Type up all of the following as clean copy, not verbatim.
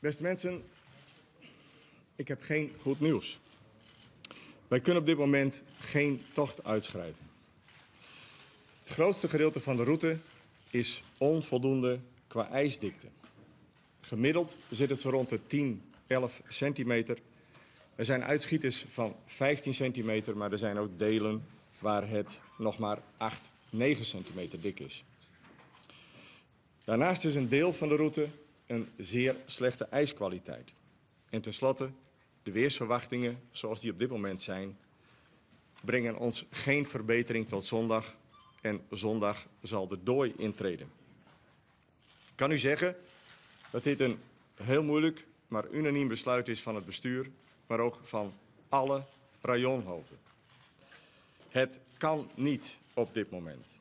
Beste mensen, ik heb geen goed nieuws. Wij kunnen op dit moment geen tocht uitschrijven. Het grootste gedeelte van de route is onvoldoende qua ijsdikte. Gemiddeld zit het zo rond de 10, 11 centimeter. Er zijn uitschieters van 15 centimeter, maar er zijn ook delen waar het nog maar 8, 9 centimeter dik is. Daarnaast is een deel van de route een zeer slechte ijskwaliteit. En tenslotte, de weersverwachtingen zoals die op dit moment zijn, brengen ons geen verbetering tot zondag. En zondag zal de dooi intreden. Ik kan u zeggen dat dit een heel moeilijk, maar unaniem besluit is van het bestuur, maar ook van alle rayonhoofden. Het kan niet op dit moment.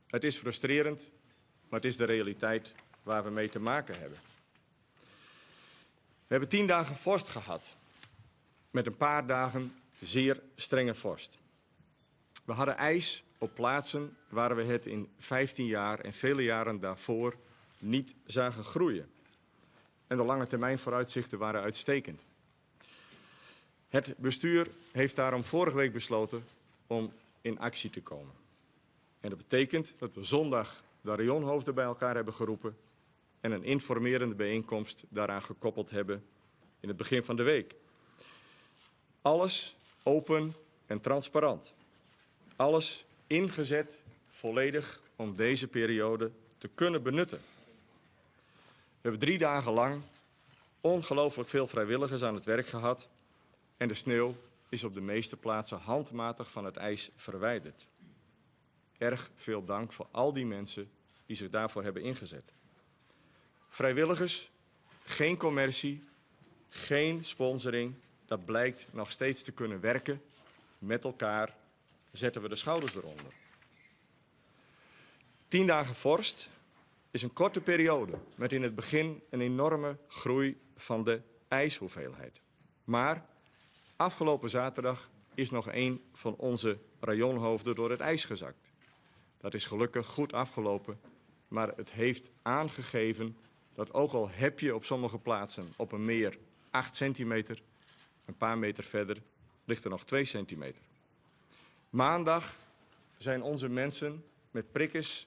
Het is frustrerend, maar het is de realiteit waar we mee te maken hebben. We hebben 10 dagen vorst gehad, met een paar dagen zeer strenge vorst. We hadden ijs op plaatsen waar we het in 15 jaar en vele jaren daarvoor niet zagen groeien. En de lange termijn vooruitzichten waren uitstekend. Het bestuur heeft daarom vorige week besloten om in actie te komen. En dat betekent dat we zondag de rayonhoofden bij elkaar hebben geroepen en een informerende bijeenkomst daaraan gekoppeld hebben in het begin van de week. Alles open en transparant. Alles ingezet volledig om deze periode te kunnen benutten. We hebben 3 dagen lang ongelooflijk veel vrijwilligers aan het werk gehad en de sneeuw is op de meeste plaatsen handmatig van het ijs verwijderd. Erg veel dank voor al die mensen die zich daarvoor hebben ingezet. Vrijwilligers, geen commercie, geen sponsoring, dat blijkt nog steeds te kunnen werken. Met elkaar zetten we de schouders eronder. 10 dagen vorst is een korte periode met in het begin een enorme groei van de ijshoeveelheid. Maar afgelopen zaterdag is nog een van onze rayonhoofden door het ijs gezakt. Dat is gelukkig goed afgelopen, maar het heeft aangegeven dat ook al heb je op sommige plaatsen op een meer 8 centimeter, een paar meter verder ligt er nog 2 centimeter. Maandag zijn onze mensen met prikkers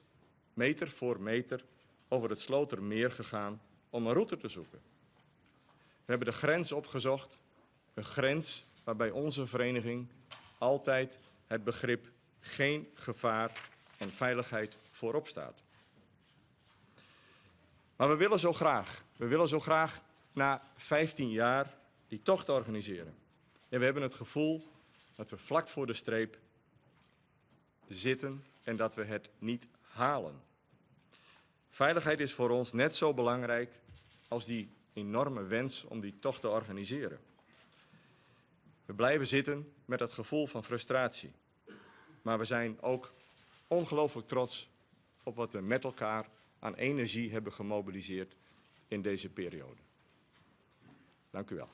meter voor meter over het Slotermeer gegaan om een route te zoeken. We hebben de grens opgezocht, een grens waarbij onze vereniging altijd het begrip geen gevaar en veiligheid voorop staat. Maar we willen zo graag na 15 jaar die tocht organiseren. En we hebben het gevoel dat we vlak voor de streep zitten en dat we het niet halen. Veiligheid is voor ons net zo belangrijk als die enorme wens om die tocht te organiseren. We blijven zitten met het gevoel van frustratie. Maar we zijn ook ongelooflijk trots op wat we met elkaar aan energie hebben gemobiliseerd in deze periode. Dank u wel.